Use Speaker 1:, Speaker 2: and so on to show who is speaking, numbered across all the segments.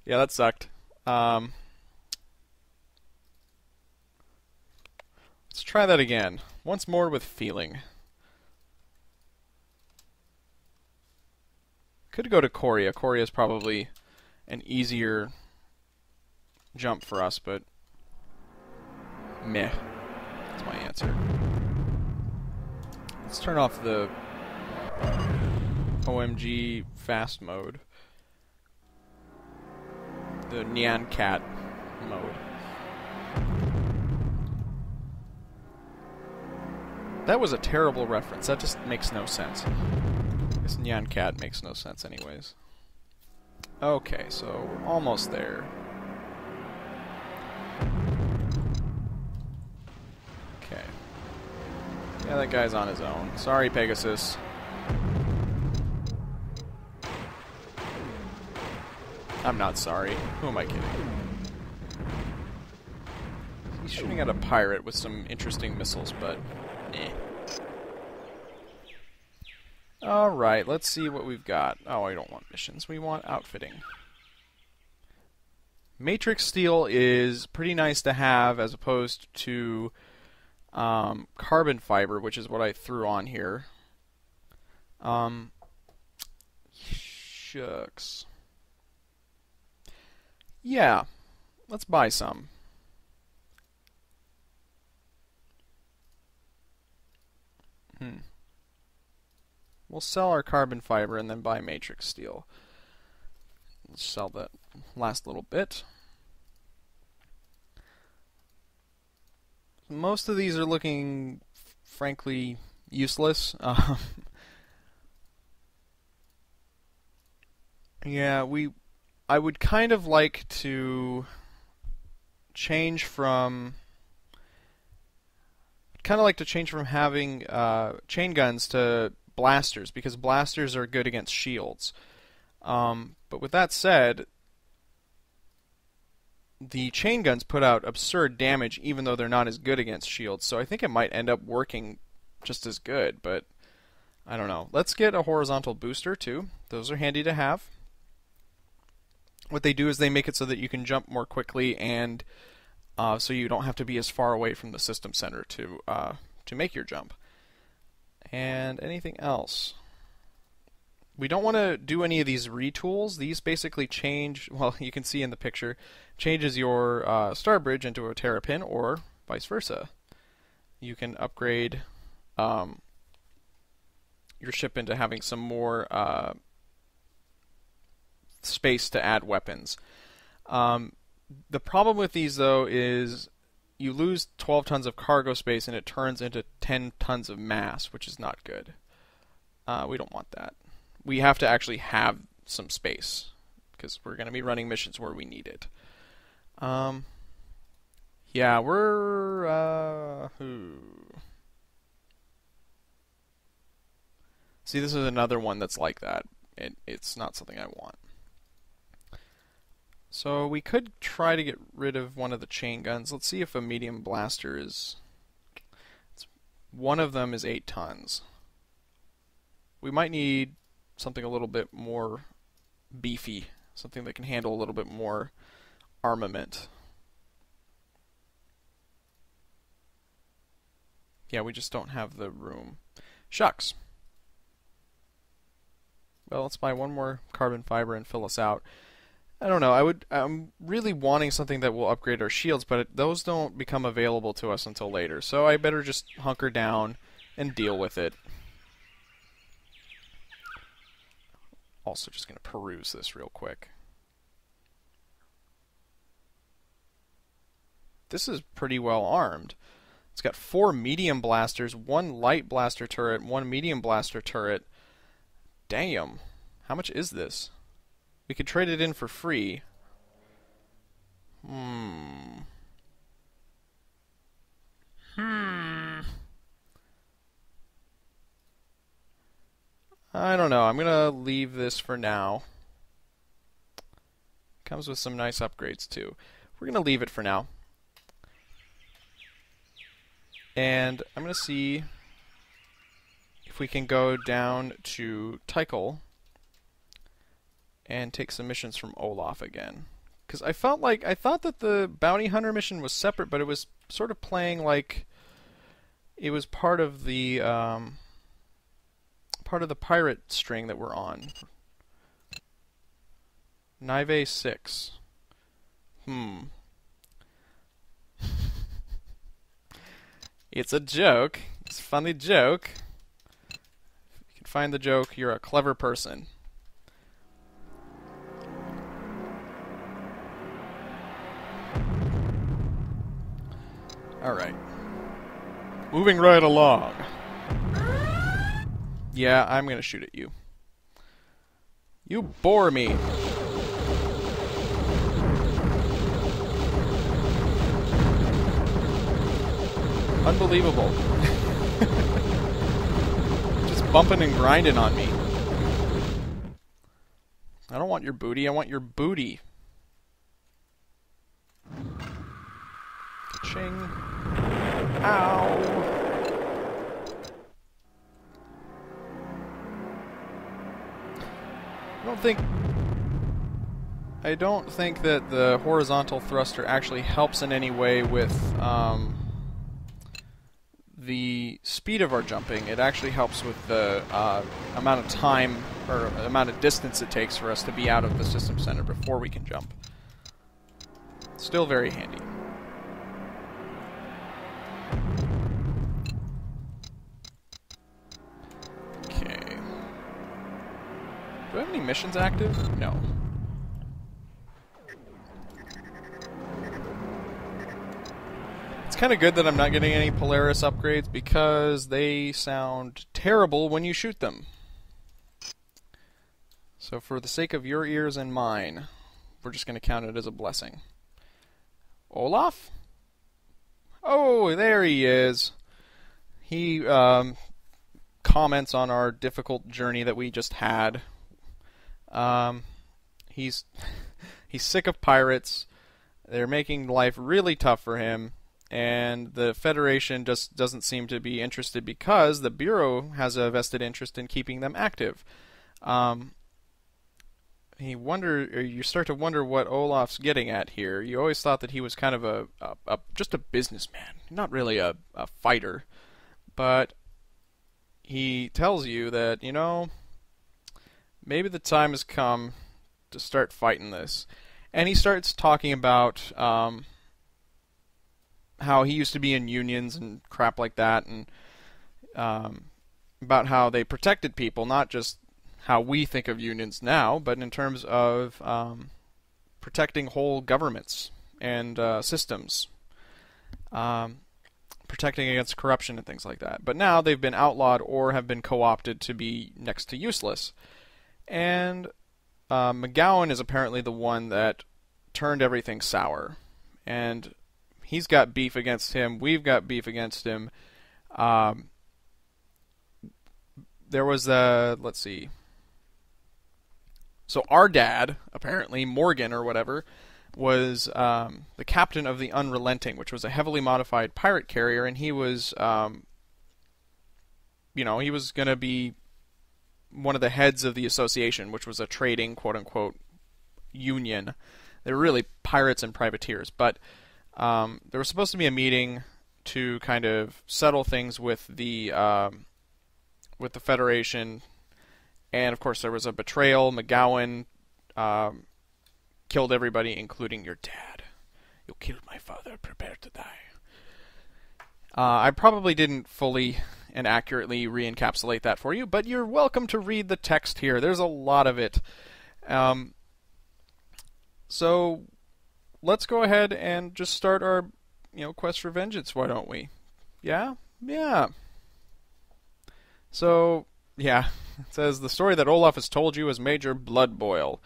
Speaker 1: Yeah, that sucked. Let's try that again. Once more with feeling. Could go to Korea. Korea is probably an easier jump for us, but meh. That's my answer. Let's turn off the OMG fast mode. The Nyan Cat mode. That was a terrible reference. That just makes no sense. This Nyan Cat makes no sense anyways. Okay, so we're almost there. Okay. Yeah, that guy's on his own. Sorry, Pegasus. I'm not sorry. Who am I kidding? He's shooting at a pirate with some interesting missiles, but eh. Alright, let's see what we've got. Oh, I don't want missions. We want outfitting. Matrix steel is pretty nice to have as opposed to carbon fiber, which is what I threw on here. Shucks. Yeah, let's buy some. We'll sell our carbon fiber and then buy matrix steel. Let's sell that last little bit. Most of these are looking, frankly, useless. Yeah, I would kind of like to change from having chain guns to blasters, because blasters are good against shields. But with that said, the chain guns put out absurd damage even though they're not as good against shields, so I think it might end up working just as good, but I don't know. Let's get a horizontal booster too. Those are handy to have. What they do is they make it so that you can jump more quickly, and so you don't have to be as far away from the system center to make your jump. And anything else? We don't want to do any of these retools. These basically change, well, you can see in the picture, changes your star bridge into a terrapin, or vice versa. You can upgrade your ship into having some more space to add weapons. The problem with these, though, is you lose 12 tons of cargo space and it turns into 10 tons of mass, which is not good. We don't want that. We have to actually have some space, because we're going to be running missions where we need it. Yeah, we're... See, this is another one that's like that. It's not something I want. So we could try to get rid of one of the chain guns. Let's see if a medium blaster is... One of them is 8 tons. We might need something a little bit more beefy. Something that can handle a little bit more armament. Yeah, we just don't have the room. Shucks. Well, let's buy one more carbon fiber and fill us out. I don't know. I'm really wanting something that will upgrade our shields, but those don't become available to us until later. So I better just hunker down and deal with it. Also, just going to peruse this real quick. This is pretty well armed. It's got 4 medium blasters, 1 light blaster turret, 1 medium blaster turret. Damn. How much is this? We could trade it in for free. I don't know. I'm going to leave this for now. Comes with some nice upgrades, too. We're going to leave it for now. And I'm going to see if we can go down to Tycho and take some missions from Olaf again. Because I thought that the bounty hunter mission was separate, but it was sort of playing like it was part of the pirate string that we're on. Nive 6. It's a joke. It's a funny joke. If you can find the joke, you're a clever person. Alright. Moving right along. Yeah, I'm gonna shoot at you. You bore me. Unbelievable. Just bumping and grinding on me. I don't want your booty, I want your booty. Ching. Ow. I don't think that the horizontal thruster actually helps in any way with the speed of our jumping. It actually helps with the amount of time or amount of distance it takes for us to be out of the system center before we can jump. Still very handy. Okay. Do I have any missions active? No. It's kind of good that I'm not getting any Polaris upgrades because they sound terrible when you shoot them. So for the sake of your ears and mine, we're just going to count it as a blessing. Olaf? Oh, there he is. He comments on our difficult journey that we just had. He's sick of pirates. They're making life really tough for him. And the Federation just doesn't seem to be interested because the Bureau has a vested interest in keeping them active. You start to wonder what Olaf's getting at here. You always thought that he was kind of just a businessman, not really a fighter. But he tells you that, you know, maybe the time has come to start fighting this. And he starts talking about how he used to be in unions and crap like that, and about how they protected people, not just how we think of unions now, but in terms of protecting whole governments and systems, protecting against corruption and things like that. But now they've been outlawed or have been co-opted to be next to useless. And McGowan is apparently the one that turned everything sour. And he's got beef against him. We've got beef against him. There was let's see. So our dad, apparently, Morgan or whatever, was the captain of the Unrelenting, which was a heavily modified pirate carrier, and he was, he was going to be one of the heads of the association, which was a trading, quote-unquote, union. They were really pirates and privateers, but there was supposed to be a meeting to kind of settle things with the Federation, and of course there was a betrayal. McGowan killed everybody, including your dad. You killed my father. Prepare to die. I probably didn't fully and accurately re-encapsulate that for you, but you're welcome to read the text here. There's a lot of it. So let's go ahead and just start our, quest for vengeance, why don't we? Yeah? Yeah. So, yeah, it says, the story that Olaf has told you is major blood boil.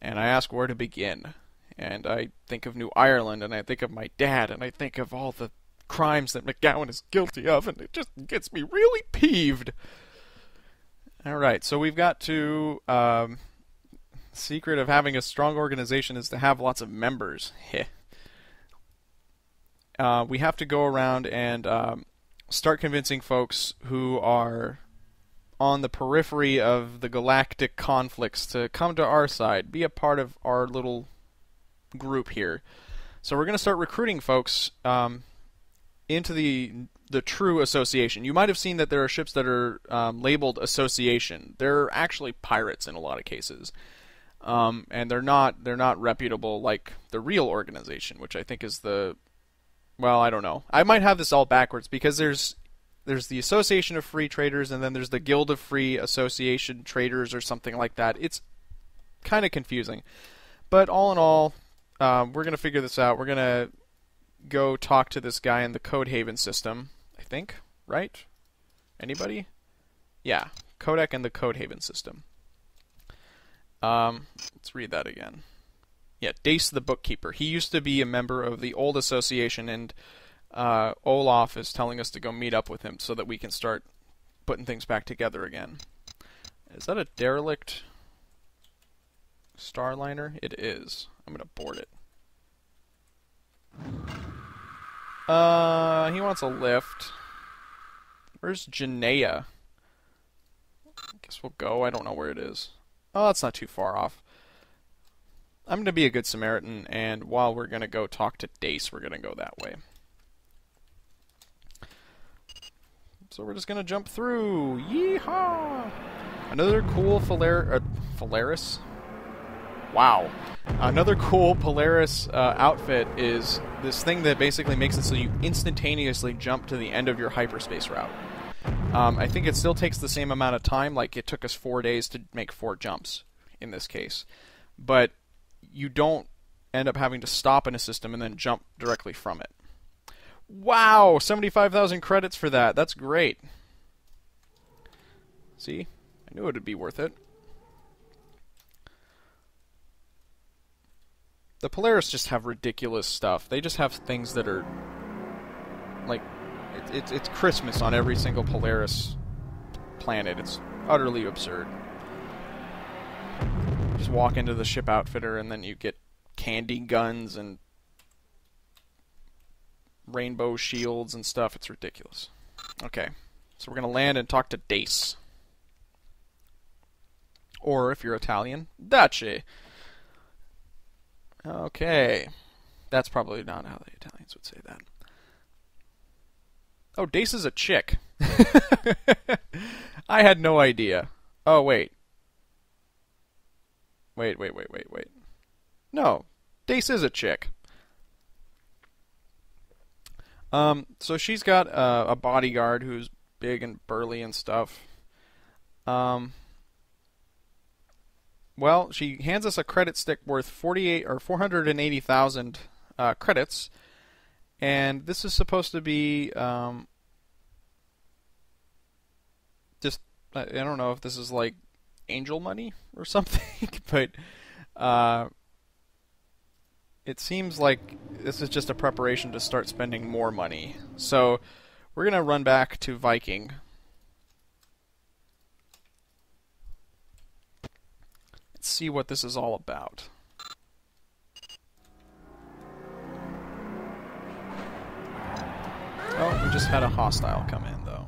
Speaker 1: And I ask where to begin. And I think of New Ireland, and I think of my dad, and I think of all the crimes that McGowan is guilty of, and it just gets me really peeved. Alright, so we've got to... secret of having a strong organization is to have lots of members. We have to go around and start convincing folks who are on the periphery of the galactic conflicts to come to our side, be a part of our little group here. So we're going to start recruiting folks into the true association. You might have seen that there are ships that are labeled association. They're actually pirates in a lot of cases, and they're not reputable like the real organization, which I think is the, well, I don't know. I might have this all backwards because there's the Association of Free Traders, and then there's the Guild of Free Association Traders or something like that. It's kind of confusing. But all in all, we're going to figure this out. We're going to go talk to this guy in the Codehaven system, I think, right? Anybody? Yeah, Codec and the Codehaven system. Let's read that again. Yeah, Dace the Bookkeeper. He used to be a member of the old association, and Olaf is telling us to go meet up with him so that we can start putting things back together again. Is that a derelict Starliner? It is. I'm going to board it. He wants a lift. Where's Janaea? I guess we'll go. I don't know where it is. Oh, that's not too far off. I'm going to be a good Samaritan, and while we're going to go talk to Dace, we're going to go that way. So we're just going to jump through. Yeehaw! Another cool Polaris? Wow. Another cool Polaris outfit is this thing that basically makes it so you instantaneously jump to the end of your hyperspace route. I think it still takes the same amount of time, like it took us 4 days to make 4 jumps in this case. But you don't end up having to stop in a system and then jump directly from it. Wow! 75,000 credits for that. That's great. See? I knew it would be worth it. The Polaris just have ridiculous stuff. They just have things that are like it's Christmas on every single Polaris planet. It's utterly absurd. Just walk into the ship outfitter and then you get candy guns and rainbow shields and stuff. It's ridiculous. Okay, so we're gonna land and talk to Dace, or if you're Italian, Dace. Okay. That's probably not how the Italians would say that. Oh, Dace is a chick. I had no idea. Oh, wait. Wait. No. Dace is a chick. So she's got a bodyguard who's big and burly and stuff. Well, she hands us a credit stick worth 480,000 credits, and this is supposed to be just, I don't know if this is like angel money or something, but it seems like this is just a preparation to start spending more money. So we're going to run back to Viking. Let's see what this is all about. Oh, we just had a hostile come in, though.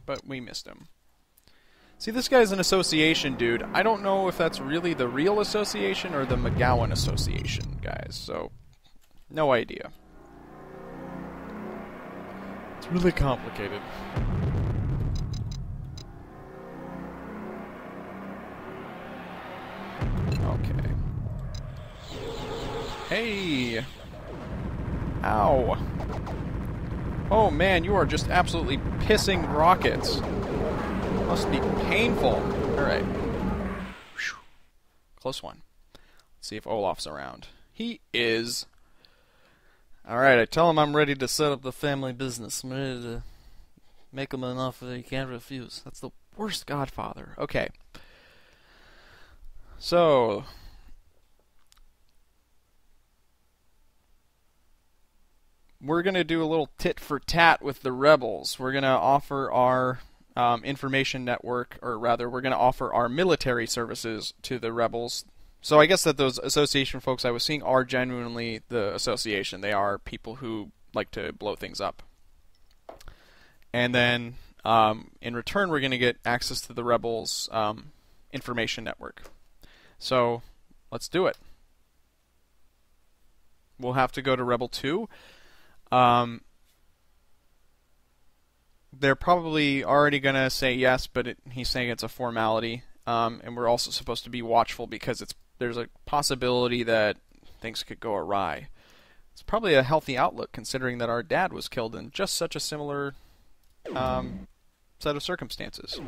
Speaker 1: But we missed him. See, this guy's an association dude. I don't know if that's really the real association or the McGowan Association, guys. So, no idea. It's really complicated. Okay. Hey! Ow! Oh man, you are just absolutely pissing rockets. Must be painful. Alright. Close one. Let's see if Olaf's around. He is. Alright, I tell him I'm ready to set up the family business. I'm ready to make him an offer he can't refuse. That's the worst godfather. Okay. So, we're going to do a little tit for tat with the rebels. We're going to offer our information network, or rather, we're going to offer our military services to the rebels. So I guess that those association folks I was seeing are genuinely the association. They are people who like to blow things up. And then, in return, we're going to get access to the rebels' information network. So, let's do it. we'll have to go to Rebel 2. They're probably already going to say yes, but he's saying it's a formality. And we're also supposed to be watchful because there's a possibility that things could go awry. It's probably a healthy outlook considering that our dad was killed in just such a similar set of circumstances.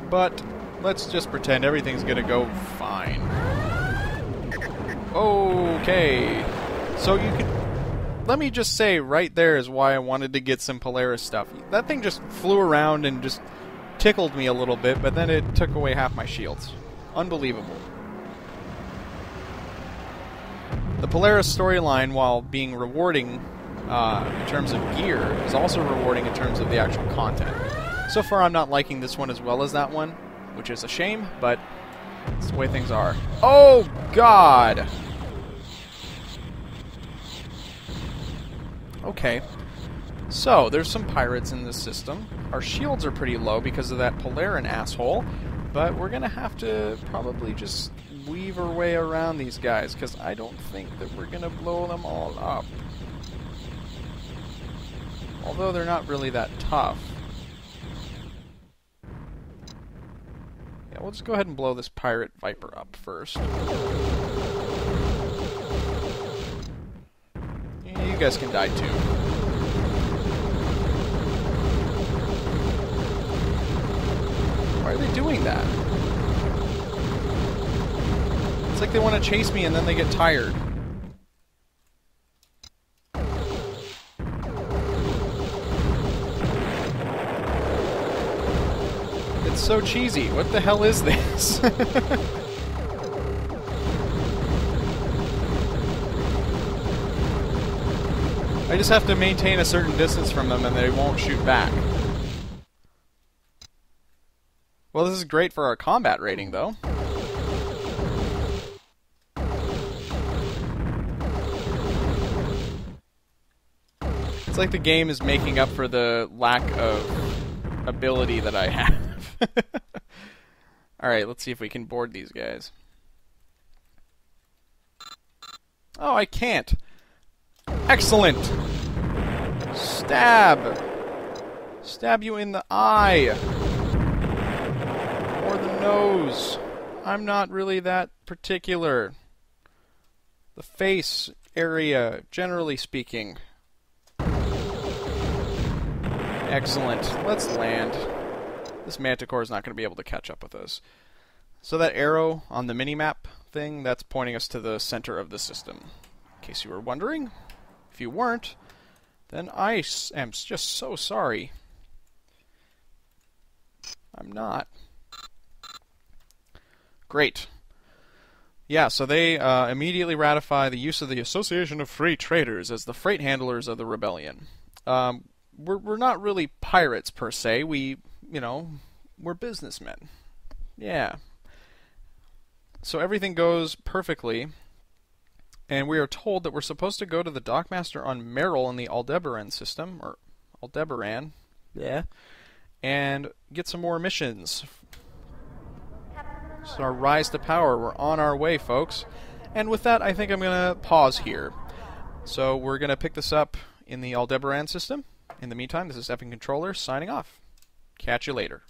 Speaker 1: But let's just pretend everything's going to go fine. Okay. So you can... Let me just say right there is why I wanted to get some Polaris stuff. That thing just flew around and just tickled me a little bit, but then it took away half my shields. Unbelievable. The Polaris storyline, while being rewarding in terms of gear, is also rewarding in terms of the actual content. So far I'm not liking this one as well as that one, which is a shame, but it's the way things are. Oh, God! Okay, so there's some pirates in this system. Our shields are pretty low because of that Polaran asshole, but we're going to have to probably just weave our way around these guys, because I don't think that we're going to blow them all up. Although they're not really that tough. Yeah, we'll just go ahead and blow this pirate Viper up first. You guys can die too. Why are they doing that? It's like they want to chase me and then they get tired. It's so cheesy. What the hell is this? I just have to maintain a certain distance from them and they won't shoot back. Well, this is great for our combat rating, though. It's like the game is making up for the lack of ability that I have. Alright, let's see if we can board these guys. Oh, I can't. Excellent! Stab! Stab you in the eye! Or the nose. I'm not really that particular. The face area, generally speaking. Excellent. Let's land. This Manticore is not going to be able to catch up with us. So that arrow on the minimap thing, that's pointing us to the center of the system. In case you were wondering. If you weren't, then I am just so sorry. I'm not. Great. Yeah, so they immediately ratify the use of the Association of Free Traders as the freight handlers of the rebellion. We're not really pirates, per se. We're businessmen. Yeah. So everything goes perfectly. And we are told that we're supposed to go to the Dockmaster on Merrill in the Aldebaran system, or Aldebaran, yeah, and get some more missions. So our rise to power, we're on our way, folks. And with that, I think I'm going to pause here. So we're going to pick this up in the Aldebaran system. In the meantime, this is Effing Controller signing off. Catch you later.